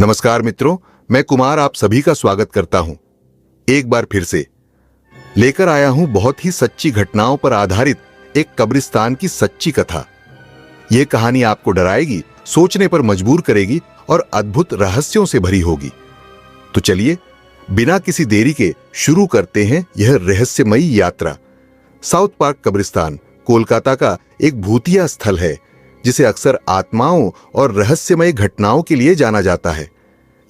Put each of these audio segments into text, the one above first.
नमस्कार मित्रों, मैं कुमार आप सभी का स्वागत करता हूं। एक बार फिर से लेकर आया हूं बहुत ही सच्ची घटनाओं पर आधारित एक कब्रिस्तान की सच्ची कथा। यह कहानी आपको डराएगी, सोचने पर मजबूर करेगी और अद्भुत रहस्यों से भरी होगी। तो चलिए बिना किसी देरी के शुरू करते हैं यह रहस्यमयी यात्रा। साउथ पार्क कब्रिस्तान कोलकाता का एक भूतिया स्थल है जिसे अक्सर आत्माओं और रहस्यमय घटनाओं के लिए जाना जाता है।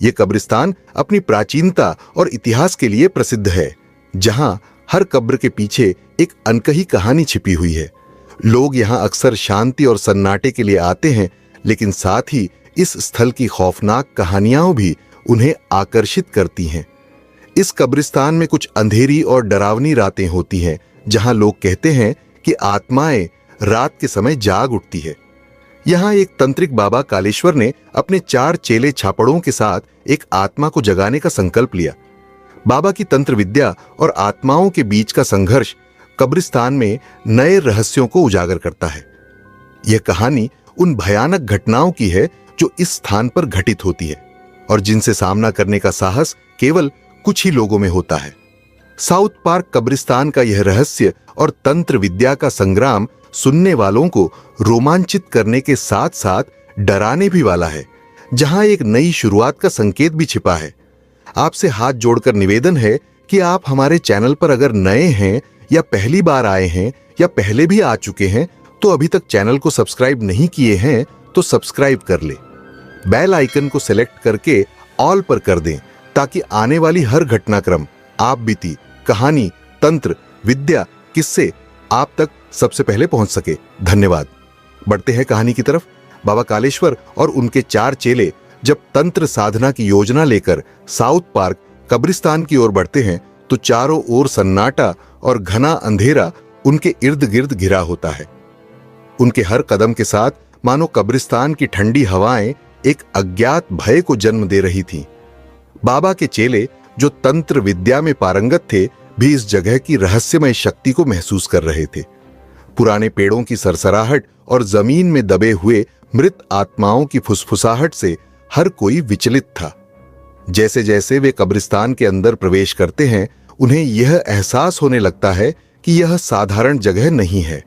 यह कब्रिस्तान अपनी प्राचीनता और इतिहास के लिए प्रसिद्ध है, जहां हर कब्र के पीछे एक अनकही कहानी छिपी हुई है। लोग यहां अक्सर शांति और सन्नाटे के लिए आते हैं, लेकिन साथ ही इस स्थल की खौफनाक कहानियां भी उन्हें आकर्षित करती हैं। इस कब्रिस्तान में कुछ अंधेरी और डरावनी रातें होती हैं, जहां लोग कहते हैं कि आत्माएं रात के समय जाग उठती है। यहां एक तंत्रिक बाबा कालेश्वर ने अपने 4 चेले छापड़ों के साथ एक आत्मा को जगाने का संकल्प लिया। बाबा की तंत्र विद्या और आत्माओं के बीच का संघर्ष कब्रिस्तान में नए रहस्यों को उजागर करता है। यह कहानी उन भयानक घटनाओं की है जो इस स्थान पर घटित होती है और जिनसे सामना करने का साहस केवल कुछ ही लोगों में होता है। साउथ पार्क कब्रिस्तान का यह रहस्य और तंत्र विद्या का संग्राम सुनने वालों को रोमांचित करने के साथ साथ डराने भी वाला है, जहां एक नई शुरुआत का संकेत भी छिपा है। आपसे हाथ जोड़कर निवेदन है कि आप हमारे चैनल पर अगर नए हैं या पहली बार आए हैं या पहले भी आ चुके हैं तो अभी तक चैनल को सब्सक्राइब नहीं किए हैं तो सब्सक्राइब कर ले। बेल आइकन को सिलेक्ट करके ऑल पर कर दें ताकि आने वाली हर घटनाक्रम, आप बीती, कहानी, तंत्र विद्या, किस्से आप तक सबसे पहले पहुंच सके। धन्यवाद। बढ़ते हैं कहानी की तरफ। बाबा कालेश्वर और उनके 4 चेले जब तंत्र साधना की योजना लेकर साउथ पार्क कब्रिस्तान की ओर बढ़ते हैं तो चारों ओर सन्नाटा और घना अंधेरा उनके इर्द गिर्द घिरा होता है। उनके हर कदम के साथ मानो कब्रिस्तान की ठंडी हवाएं एक अज्ञात भय को जन्म दे रही थीं। बाबा के चेले जो तंत्र विद्या में पारंगत थे भी इस जगह की रहस्यमय शक्ति को महसूस कर रहे थे। पुराने पेड़ों की सरसराहट और जमीन में दबे हुए मृत आत्माओं की फुसफुसाहट से हर कोई विचलित था। जैसे जैसे वे कब्रिस्तान के अंदर प्रवेश करते हैं, उन्हें यह एहसास होने लगता है कि यह साधारण जगह नहीं है।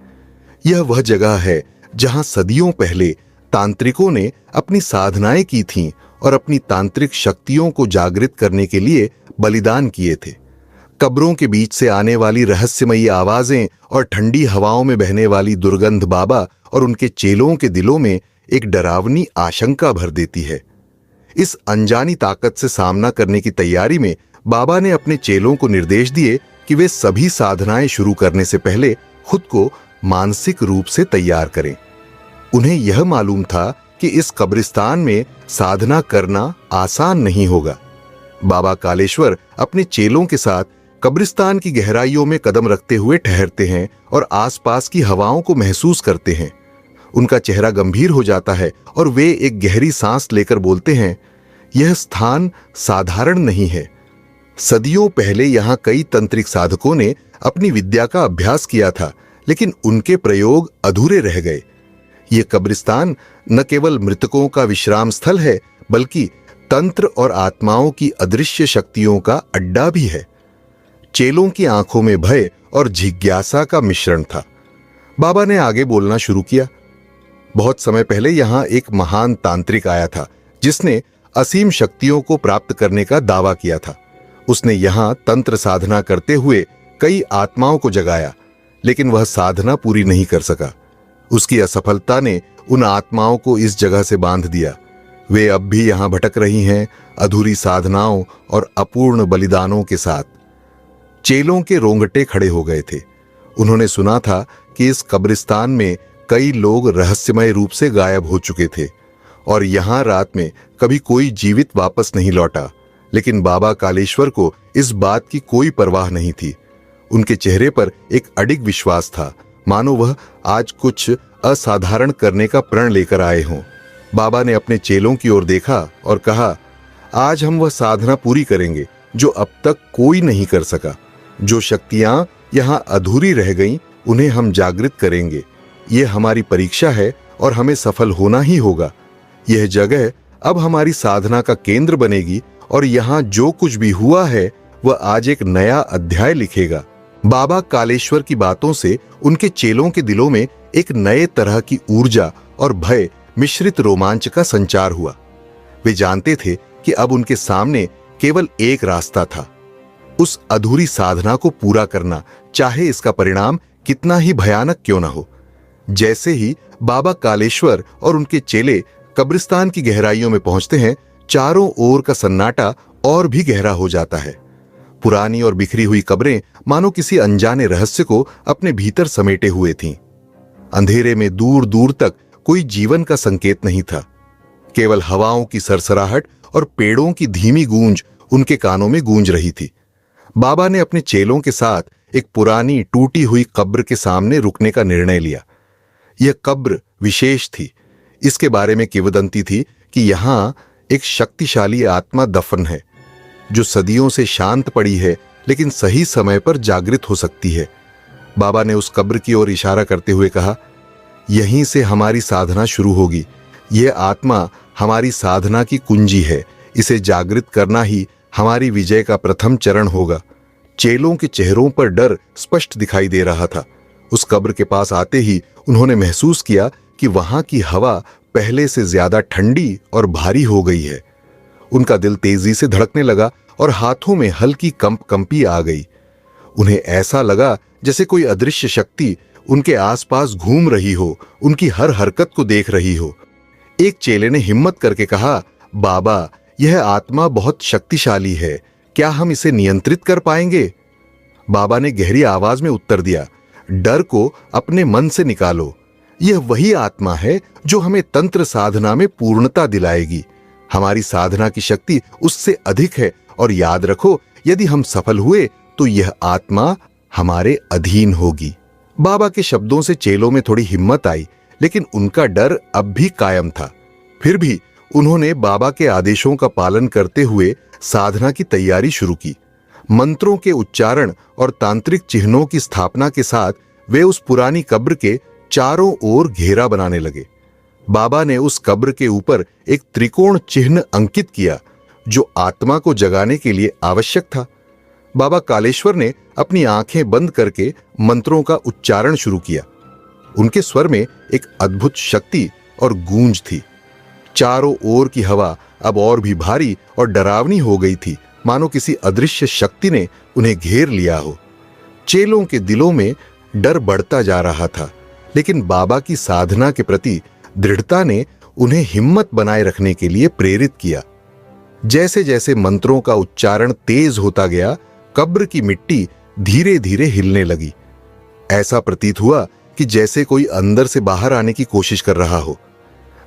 यह वह जगह है जहां सदियों पहले तांत्रिकों ने अपनी साधनाएं की थीं और अपनी तांत्रिक शक्तियों को जागृत करने के लिए बलिदान किए थे। कब्रों के बीच से आने वाली रहस्यमयी आवाजें और ठंडी हवाओं में बहने वाली दुर्गंध बाबा और उनके चेलों के दिलों में एक डरावनी आशंका भर देती है। इस अनजानी ताकत से सामना करने की तैयारी में बाबा ने अपने चेलों को निर्देश दिए कि वे सभी साधनाएं शुरू करने से पहले खुद को मानसिक रूप से तैयार करें। उन्हें यह मालूम था कि इस कब्रिस्तान में साधना करना आसान नहीं होगा। बाबा कालेश्वर अपने चेलों के साथ कब्रिस्तान की गहराइयों में कदम रखते हुए ठहरते हैं और आसपास की हवाओं को महसूस करते हैं। उनका चेहरा गंभीर हो जाता है और वे एक गहरी सांस लेकर बोलते हैं, यह स्थान साधारण नहीं है। सदियों पहले यहां कई तंत्रिक साधकों ने अपनी विद्या का अभ्यास किया था, लेकिन उनके प्रयोग अधूरे रह गए। यह कब्रिस्तान न केवल मृतकों का विश्राम स्थल है, बल्कि तंत्र और आत्माओं की अदृश्य शक्तियों का अड्डा भी है। चेलों की आंखों में भय और जिज्ञासा का मिश्रण था। बाबा ने आगे बोलना शुरू किया। बहुत समय पहले यहां एक महान तांत्रिक आया था जिसने असीम शक्तियों को प्राप्त करने का दावा किया था। उसने यहां तंत्र साधना करते हुए कई आत्माओं को जगाया, लेकिन वह साधना पूरी नहीं कर सका। उसकी असफलता ने उन आत्माओं को इस जगह से बांध दिया। वे अब भी यहां भटक रही हैं, अधूरी साधनाओं और अपूर्ण बलिदानों के साथ। चेलों के रोंगटे खड़े हो गए थे। उन्होंने सुना था कि इस कब्रिस्तान में कई लोग रहस्यमय रूप से गायब हो चुके थे और यहां रात में कभी कोई जीवित वापस नहीं लौटा। लेकिन बाबा कालेश्वर को इस बात की कोई परवाह नहीं थी। उनके चेहरे पर एक अडिग विश्वास था, मानो वह आज कुछ असाधारण करने का प्रण लेकर आए हों। बाबा ने अपने चेलों की ओर देखा और कहा, आज हम वह साधना पूरी करेंगे जो अब तक कोई नहीं कर सका। जो शक्तियां यहां अधूरी रह गईं, उन्हें हम जागृत करेंगे। यह हमारी परीक्षा है और हमें सफल होना ही होगा। यह जगह अब हमारी साधना का केंद्र बनेगी और यहाँ जो कुछ भी हुआ है वह आज एक नया अध्याय लिखेगा। बाबा कालेश्वर की बातों से उनके चेलों के दिलों में एक नए तरह की ऊर्जा और भय मिश्रित रोमांच का संचार हुआ। वे जानते थे कि अब उनके सामने केवल एक रास्ता था, उस अधूरी साधना को पूरा करना, चाहे इसका परिणाम कितना ही भयानक क्यों न हो। जैसे ही बाबा कालेश्वर और उनके चेले कब्रिस्तान की गहराइयों में पहुंचते हैं, चारों ओर का सन्नाटा और भी गहरा हो जाता है। पुरानी और बिखरी हुई कब्रें मानो किसी अनजाने रहस्य को अपने भीतर समेटे हुए थीं। अंधेरे में दूर दूर तक कोई जीवन का संकेत नहीं था। केवल हवाओं की सरसराहट और पेड़ों की धीमी गूंज उनके कानों में गूंज रही थी। बाबा ने अपने चेलों के साथ एक पुरानी टूटी हुई कब्र के सामने रुकने का निर्णय लिया। यह कब्र विशेष थी। इसके बारे में किंवदंती थी कि यहां एक शक्तिशाली आत्मा दफन है, जो सदियों से शांत पड़ी है लेकिन सही समय पर जागृत हो सकती है। बाबा ने उस कब्र की ओर इशारा करते हुए कहा, यहीं से हमारी साधना शुरू होगी। यह आत्मा हमारी साधना की कुंजी है। इसे जागृत करना ही हमारी विजय का प्रथम चरण होगा। चेलों के चेहरों पर डर स्पष्ट दिखाई दे रहा था। उस कब्र के पास आते ही उन्होंने महसूस किया कि वहां की हवा पहले से ज्यादा ठंडी और भारी हो गई है। उनका दिल तेजी से धड़कने लगा और हाथों में हल्की कंपी आ गई। उन्हें ऐसा लगा जैसे कोई अदृश्य शक्ति उनके आसपास घूम रही हो, उनकी हर हरकत को देख रही हो। एक चेले ने हिम्मत करके कहा, बाबा, यह आत्मा बहुत शक्तिशाली है, क्या हम इसे नियंत्रित कर पाएंगे? बाबा ने गहरी आवाज में उत्तर दिया, डर को अपने मन से निकालो। यह वही आत्मा है जो हमें तंत्र साधना में पूर्णता दिलाएगी। हमारी साधना की शक्ति उससे अधिक है और याद रखो, यदि हम सफल हुए तो यह आत्मा हमारे अधीन होगी। बाबा के शब्दों से चेलों में थोड़ी हिम्मत आई, लेकिन उनका डर अब भी कायम था। फिर भी उन्होंने बाबा के आदेशों का पालन करते हुए साधना की तैयारी शुरू की। मंत्रों के उच्चारण और तांत्रिक चिन्हों की स्थापना के साथ वे उस पुरानी कब्र के चारों ओर घेरा बनाने लगे। बाबा ने उस कब्र के ऊपर एक त्रिकोण चिन्ह अंकित किया, जो आत्मा को जगाने के लिए आवश्यक था। बाबा कालेश्वर ने अपनी आंखें बंद करके मंत्रों का उच्चारण शुरू किया। उनके स्वर में एक अद्भुत शक्ति और गूंज थी। चारों ओर की हवा अब और भी भारी और डरावनी हो गई थी, मानो किसी अदृश्य शक्ति ने उन्हें घेर लिया हो। चेलों के दिलों में डर बढ़ता जा रहा था, लेकिन बाबा की साधना के प्रति दृढ़ता ने उन्हें हिम्मत बनाए रखने के लिए प्रेरित किया। जैसे जैसे मंत्रों का उच्चारण तेज होता गया, कब्र की मिट्टी धीरे धीरे हिलने लगी। ऐसा प्रतीत हुआ कि जैसे कोई अंदर से बाहर आने की कोशिश कर रहा हो।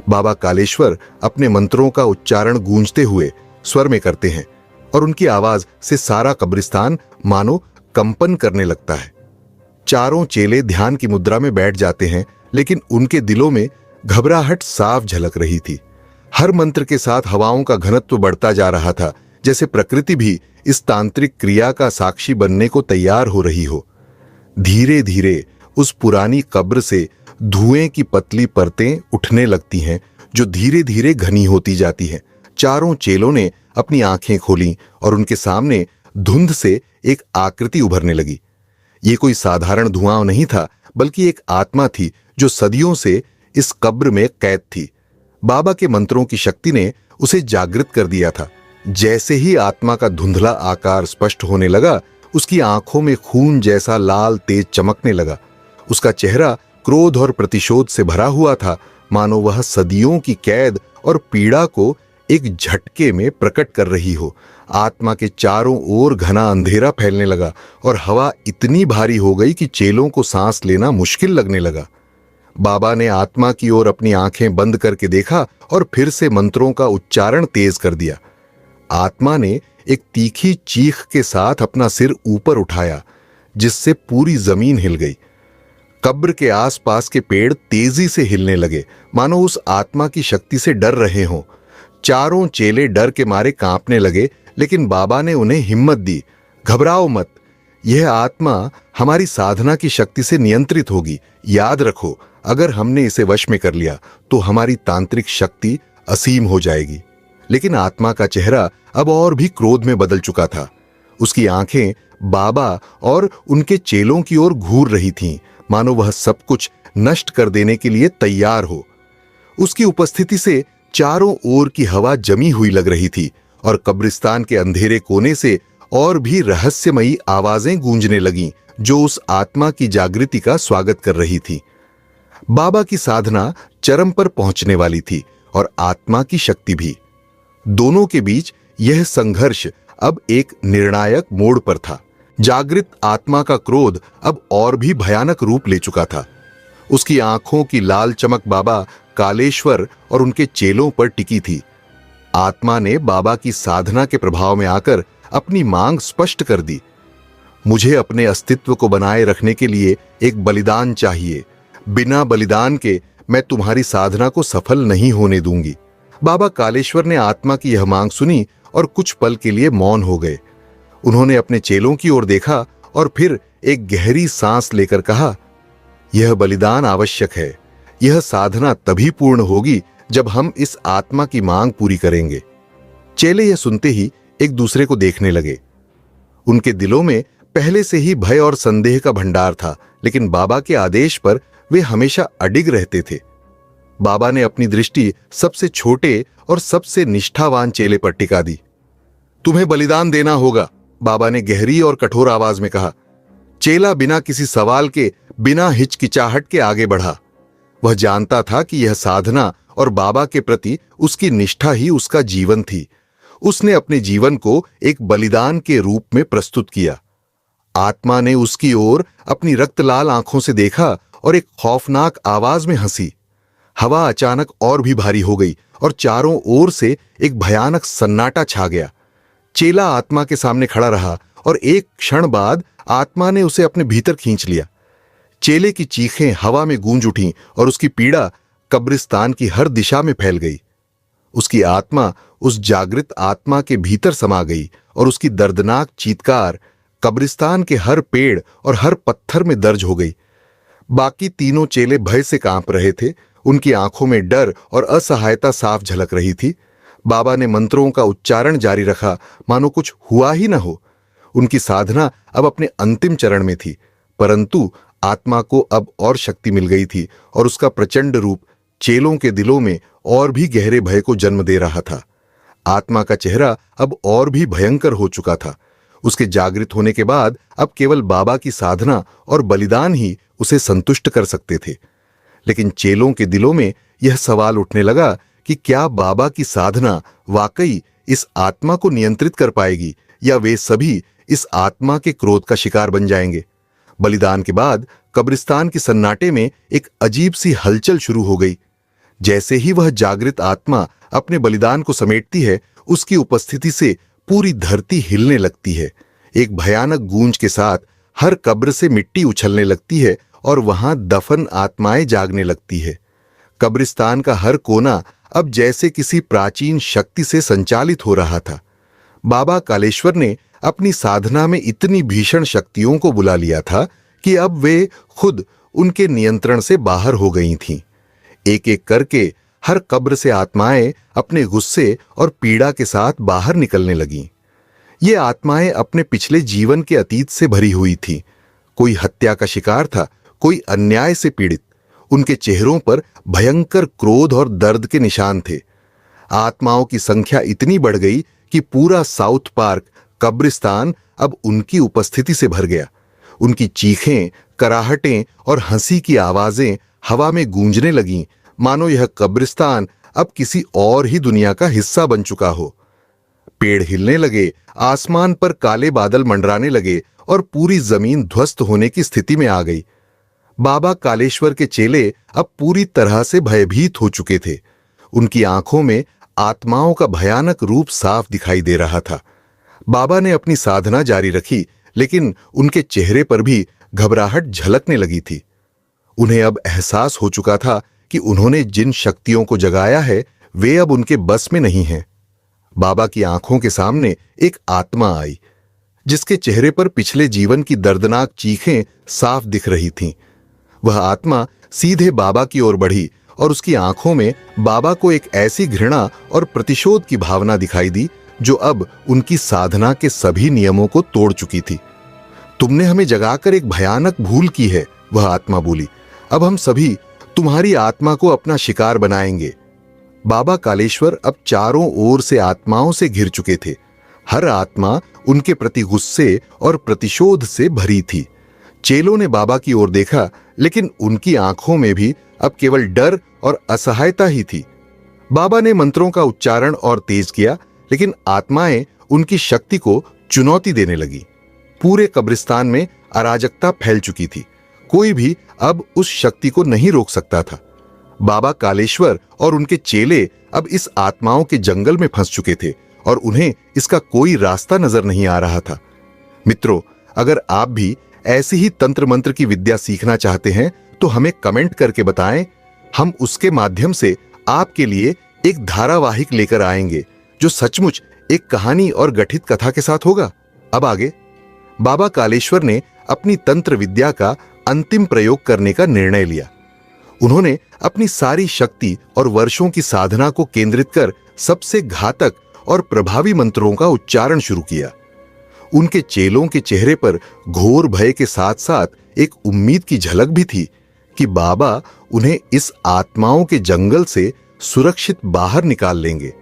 बाबा कालेश्वर अपने मंत्रों का उच्चारण गूंजते हुए स्वर में करते हैं और उनकी आवाज से सारा कब्रिस्तान मानो कंपन करने लगता है। चारों चेले ध्यान की मुद्रा में बैठ जाते हैं, लेकिन उनके दिलों में घबराहट साफ झलक रही थी। हर मंत्र के साथ हवाओं का घनत्व बढ़ता जा रहा था, जैसे प्रकृति भी इस तांत्रिक क्रिया का साक्षी बनने को तैयार हो रही हो। धीरे धीरे उस पुरानी कब्र से धुएं की पतली परतें उठने लगती हैं, जो धीरे धीरे घनी होती जाती हैं। चारों चेलों ने अपनी आंखें खोलीं और उनके सामने धुंध से एक आकृति उभरने लगी। ये कोई साधारण धुआं नहीं था, बल्कि एक आत्मा थी जो सदियों से इस कब्र में कैद थी। बाबा के मंत्रों की शक्ति ने उसे जागृत कर दिया था। जैसे ही आत्मा का धुंधला आकार स्पष्ट होने लगा, उसकी आंखों में खून जैसा लाल तेज चमकने लगा। उसका चेहरा क्रोध और प्रतिशोध से भरा हुआ था, मानो वह सदियों की कैद और पीड़ा को एक झटके में प्रकट कर रही हो। आत्मा के चारों ओर घना अंधेरा फैलने लगा और हवा इतनी भारी हो गई कि चेलों को सांस लेना मुश्किल लगने लगा। बाबा ने आत्मा की ओर अपनी आंखें बंद करके देखा और फिर से मंत्रों का उच्चारण तेज कर दिया। आत्मा ने एक तीखी चीख के साथ अपना सिर ऊपर उठाया, जिससे पूरी जमीन हिल गई। कब्र के आसपास के पेड़ तेजी से हिलने लगे, मानो उस आत्मा की शक्ति से डर रहे हों। चारों चेले डर के मारे कांपने लगे, लेकिन बाबा ने उन्हें हिम्मत दी। घबराओ मत, यह आत्मा हमारी साधना की शक्ति से नियंत्रित होगी। याद रखो, अगर हमने इसे वश में कर लिया तो हमारी तांत्रिक शक्ति असीम हो जाएगी। लेकिन आत्मा का चेहरा अब और भी क्रोध में बदल चुका था। उसकी आंखें बाबा और उनके चेलों की ओर घूर रही थीं, मानो वह सब कुछ नष्ट कर देने के लिए तैयार हो। उसकी उपस्थिति से चारों ओर की हवा जमी हुई लग रही थी और कब्रिस्तान के अंधेरे कोने से और भी रहस्यमयी आवाजें गूंजने लगीं, जो उस आत्मा की जागृति का स्वागत कर रही थी। बाबा की साधना चरम पर पहुंचने वाली थी और आत्मा की शक्ति भी। दोनों के बीच यह संघर्ष अब एक निर्णायक मोड़ पर था। जागृत आत्मा का क्रोध अब और भी भयानक रूप ले चुका था। उसकी आंखों की लाल चमक बाबा कालेश्वर और उनके चेलों पर टिकी थी। आत्मा ने बाबा की साधना के प्रभाव में आकर अपनी मांग स्पष्ट कर दी। मुझे अपने अस्तित्व को बनाए रखने के लिए एक बलिदान चाहिए। बिना बलिदान के मैं तुम्हारी साधना को सफल नहीं होने दूंगी। बाबा कालेश्वर ने आत्मा की यह मांग सुनी और कुछ पल के लिए मौन हो गए। उन्होंने अपने चेलों की ओर देखा और फिर एक गहरी सांस लेकर कहा, यह बलिदान आवश्यक है। यह साधना तभी पूर्ण होगी जब हम इस आत्मा की मांग पूरी करेंगे। चेले यह सुनते ही एक दूसरे को देखने लगे। उनके दिलों में पहले से ही भय और संदेह का भंडार था, लेकिन बाबा के आदेश पर वे हमेशा अडिग रहते थे। बाबा ने अपनी दृष्टि सबसे छोटे और सबसे निष्ठावान चेले पर टिका दी। तुम्हें बलिदान देना होगा, बाबा ने गहरी और कठोर आवाज में कहा। चेला बिना किसी सवाल के, बिना हिचकिचाहट के आगे बढ़ा। वह जानता था कि यह साधना और बाबा के प्रति उसकी निष्ठा ही उसका जीवन थी। उसने अपने जीवन को एक बलिदान के रूप में प्रस्तुत किया। आत्मा ने उसकी ओर अपनी रक्तलाल आंखों से देखा और एक खौफनाक आवाज में हंसी। हवा अचानक और भी भारी हो गई और चारों ओर से एक भयानक सन्नाटा छा गया। चेला आत्मा के सामने खड़ा रहा और एक क्षण बाद आत्मा ने उसे अपने भीतर खींच लिया। चेले की चीखें हवा में गूंज उठीं और उसकी पीड़ा कब्रिस्तान की हर दिशा में फैल गई। उसकी आत्मा उस जागृत आत्मा के भीतर समा गई और उसकी दर्दनाक चीत्कार कब्रिस्तान के हर पेड़ और हर पत्थर में दर्ज हो गई। बाकी तीनों चेले भय से कांप रहे थे। उनकी आंखों में डर और असहायता साफ झलक रही थी। बाबा ने मंत्रों का उच्चारण जारी रखा, मानो कुछ हुआ ही न हो। उनकी साधना अब अपने अंतिम चरण में थी, परंतु आत्मा को अब और शक्ति मिल गई थी और उसका प्रचंड रूप चेलों के दिलों में और भी गहरे भय को जन्म दे रहा था। आत्मा का चेहरा अब और भी भयंकर हो चुका था। उसके जागृत होने के बाद अब केवल बाबा की साधना और बलिदान ही उसे संतुष्ट कर सकते थे। लेकिन चेलों के दिलों में यह सवाल उठने लगा कि क्या बाबा की साधना वाकई इस आत्मा को नियंत्रित कर पाएगी या वे सभी इस आत्मा के क्रोध का शिकार बन जाएंगे। बलिदान के बाद कब्रिस्तान के सन्नाटे में एक अजीब सी हलचल शुरू हो गई। जैसे ही वह जागृत आत्मा अपने बलिदान को समेटती है, उसकी उपस्थिति से पूरी धरती हिलने लगती है। एक भयानक गूंज के साथ हर कब्र से मिट्टी उछलने लगती है और वहां दफन आत्माएं जागने लगती है। कब्रिस्तान का हर कोना अब जैसे किसी प्राचीन शक्ति से संचालित हो रहा था। बाबा कालेश्वर ने अपनी साधना में इतनी भीषण शक्तियों को बुला लिया था कि अब वे खुद उनके नियंत्रण से बाहर हो गई थीं। एक एक करके हर कब्र से आत्माएं अपने गुस्से और पीड़ा के साथ बाहर निकलने लगीं। ये आत्माएं अपने पिछले जीवन के अतीत से भरी हुई थीं। कोई हत्या का शिकार था, कोई अन्याय से पीड़ित। उनके चेहरों पर भयंकर क्रोध और दर्द के निशान थे। आत्माओं की संख्या इतनी बढ़ गई कि पूरा साउथ पार्क कब्रिस्तान अब उनकी उपस्थिति से भर गया। उनकी चीखें, कराहटें और हंसी की आवाजें हवा में गूंजने लगीं, मानो यह कब्रिस्तान अब किसी और ही दुनिया का हिस्सा बन चुका हो। पेड़ हिलने लगे, आसमान पर काले बादल मंडराने लगे और पूरी जमीन ध्वस्त होने की स्थिति में आ गई। बाबा कालेश्वर के चेले अब पूरी तरह से भयभीत हो चुके थे। उनकी आंखों में आत्माओं का भयानक रूप साफ दिखाई दे रहा था। बाबा ने अपनी साधना जारी रखी, लेकिन उनके चेहरे पर भी घबराहट झलकने लगी थी। उन्हें अब एहसास हो चुका था कि उन्होंने जिन शक्तियों को जगाया है वे अब उनके बस में नहीं हैं। बाबा की आंखों के सामने एक आत्मा आई, जिसके चेहरे पर पिछले जीवन की दर्दनाक चीखें साफ दिख रही थीं। वह आत्मा सीधे बाबा की ओर बढ़ी और उसकी आंखों में बाबा को एक ऐसी घृणा और प्रतिशोध की भावना दिखाई दी जो अब उनकी साधना के सभी नियमों को तोड़ चुकी थी। तुमने हमें जगाकर एक भयानक भूल की है, वह आत्मा बोली। अब हम सभी तुम्हारी आत्मा को अपना शिकार बनाएंगे। बाबा कालेश्वर अब चारों ओर से आत्माओं से घिर चुके थे। हर आत्मा उनके प्रति गुस्से और प्रतिशोध से भरी थी। चेलों ने बाबा की ओर देखा, लेकिन उनकी आंखों में भी अब केवल डर और असहायता ही थी। बाबा ने मंत्रों का उच्चारण और तेज किया, लेकिन आत्माएं उनकी शक्ति को चुनौती देने लगी। पूरे कब्रिस्तान में अराजकता फैल चुकी थी। कोई भी अब उस शक्ति को नहीं रोक सकता था। बाबा कालेश्वर और उनके चेले अब इस आत्माओं के जंगल में फंस चुके थे और उन्हें इसका कोई रास्ता नजर नहीं आ रहा था। मित्रों, अगर आप भी ऐसी ही तंत्र मंत्र की विद्या सीखना चाहते हैं तो हमें कमेंट करके बताएं। हम उसके माध्यम से आपके लिए एक धारावाहिक लेकर आएंगे जो सचमुच एक कहानी और गठित कथा के साथ होगा। अब आगे बाबा कालेश्वर ने अपनी तंत्र विद्या का अंतिम प्रयोग करने का निर्णय लिया। उन्होंने अपनी सारी शक्ति और वर्षों की साधना को केंद्रित कर सबसे घातक और प्रभावी मंत्रों का उच्चारण शुरू किया। उनके चेलों के चेहरे पर घोर भय के साथ साथ एक उम्मीद की झलक भी थी कि बाबा उन्हें इस आत्माओं के जंगल से सुरक्षित बाहर निकाल लेंगे।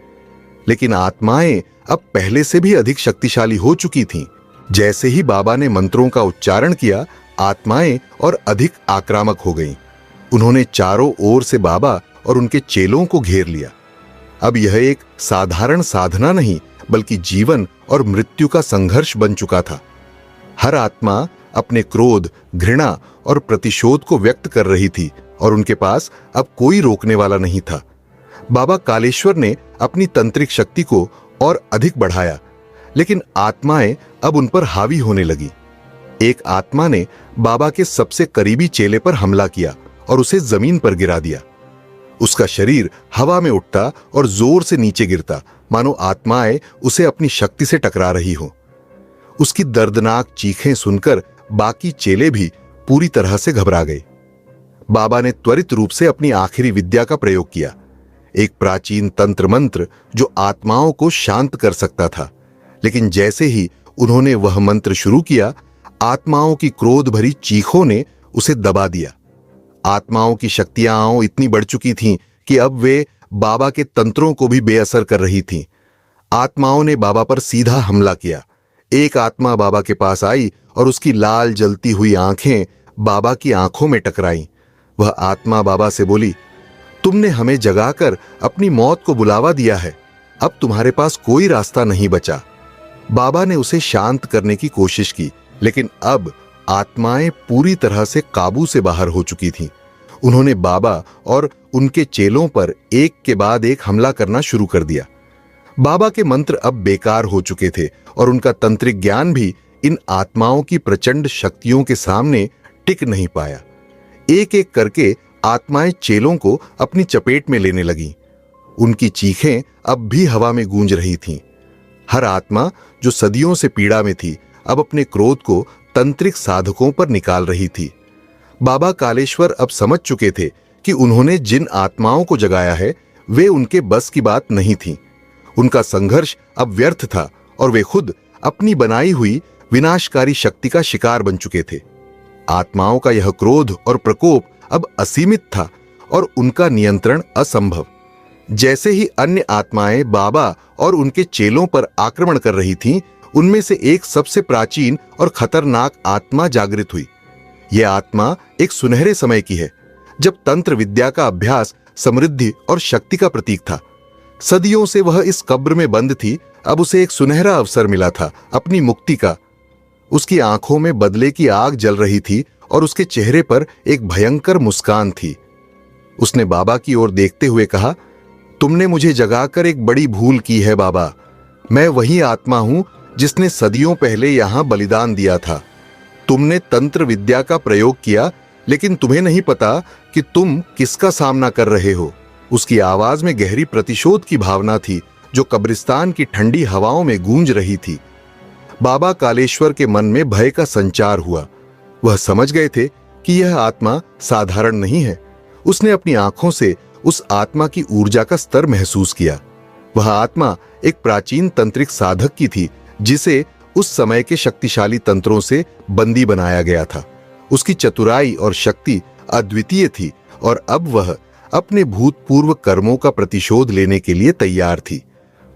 लेकिन आत्माएं अब पहले से भी अधिक शक्तिशाली हो चुकी थीं। जैसे ही बाबा ने मंत्रों का उच्चारण किया, आत्माएं और अधिक आक्रामक हो गईं। उन्होंने चारों ओर से बाबा और उनके चेलों को घेर लिया। अब यह एक साधारण साधना नहीं, बल्कि जीवन और मृत्यु का संघर्ष बन चुका था। हर आत्मा अपने क्रोध, घृणा और प्रतिशोध को व्यक्त कर रही थी और उनके पास अब कोई रोकने वाला नहीं था। बाबा कालेश्वर ने अपनी तंत्रिक शक्ति को और अधिक बढ़ाया, लेकिन आत्माएं अब उन पर हावी होने लगी। एक आत्मा ने बाबा के सबसे करीबी चेले पर हमला किया और उसे जमीन पर गिरा दिया। उसका शरीर हवा में उठता और जोर से नीचे गिरता, मानो आत्माएं उसे अपनी शक्ति से टकरा रही हो। उसकी दर्दनाक चीखें सुनकर बाकी चेले भी पूरी तरह से घबरा गए। बाबा ने त्वरित रूप से अपनी आखिरी विद्या का प्रयोग किया, एक प्राचीन तंत्र मंत्र जो आत्माओं को शांत कर सकता था। लेकिन जैसे ही उन्होंने वह मंत्र शुरू किया, आत्माओं की क्रोध भरी चीखों ने उसे दबा दिया। आत्माओं की शक्तियां इतनी बढ़ चुकी थीं कि अब वे बाबा के तंत्रों को भी बेअसर कर रही थीं। आत्माओं ने बाबा पर सीधा हमला किया। एक आत्मा बाबा के पास आई और उसकी लाल जलती हुई आंखें बाबा की आंखों में टकराईं। वह आत्मा बाबा से बोली, तुमने हमें जगाकर अपनी मौत को बुलावा दिया है। अब तुम्हारे पास कोई रास्ता नहीं बचा। बाबा ने उसे शांत करने की कोशिश की, लेकिन अब आत्माएं पूरी तरह से काबू से बाहर हो चुकी थीं। उन्होंने बाबा और उनके चेलों पर एक के बाद एक हमला करना शुरू कर दिया। बाबा के मंत्र अब बेकार हो चुके थे और उनका तंत्रिक ज्ञान भी इन आत्माओं की प्रचंड शक्तियों के सामने टिक नहीं पाया। एक एक करके आत्माएं चेलों को अपनी चपेट में लेने लगीं। उनकी चीखें अब भी हवा में गूंज रही थीं। हर आत्मा जो सदियों से पीड़ा में थी, अब अपने क्रोध को तंत्रिक साधकों पर निकाल रही थी। बाबा कालेश्वर अब समझ चुके थे कि उन्होंने जिन आत्माओं को जगाया है वे उनके बस की बात नहीं थी। उनका संघर्ष अब व्यर्थ था और वे खुद अपनी बनाई हुई विनाशकारी शक्ति का शिकार बन चुके थे। आत्माओं का यह क्रोध और प्रकोप अब असीमित था और उनका नियंत्रण असंभव। जैसे ही अन्य आत्माएं बाबा और उनके चेलों पर आक्रमण कर रही थीं, उनमें से एक सबसे प्राचीन और खतरनाक आत्मा जागृत हुई। यह आत्मा एक सुनहरे समय की है, जब तंत्र विद्या का अभ्यास समृद्धि और शक्ति का प्रतीक था। सदियों से वह इस कब्र में बंद थी, अब उसे एक सुनहरा अवसर मिला था अपनी मुक्ति का। उसकी आंखों में बदले की आग जल रही थी और उसके चेहरे पर एक भयंकर मुस्कान थी। उसने बाबा की ओर देखते हुए कहा, तुमने मुझे जगाकर एक बड़ी भूल की है बाबा। मैं वही आत्मा हूं जिसने सदियों पहले यहां बलिदान दिया था। तुमने तंत्र विद्या का प्रयोग किया, लेकिन तुम्हें नहीं पता कि तुम किसका सामना कर रहे हो। उसकी आवाज में गहरी प्रतिशोध की भावना थी जो कब्रिस्तान की ठंडी हवाओं में गूंज रही थी। बाबा कालेश्वर के मन में भय का संचार हुआ। वह समझ गए थे कि यह आत्मा साधारण नहीं है। उसने अपनी आंखों से उस आत्मा की ऊर्जा का स्तर महसूस किया। वह आत्मा एक प्राचीन तंत्रिक साधक की थी, जिसे उस समय के शक्तिशाली तंत्रों से बंदी बनाया गया था। उसकी चतुराई और शक्ति अद्वितीय थी और अब वह अपने भूतपूर्व कर्मों का प्रतिशोध लेने के लिए तैयार थी।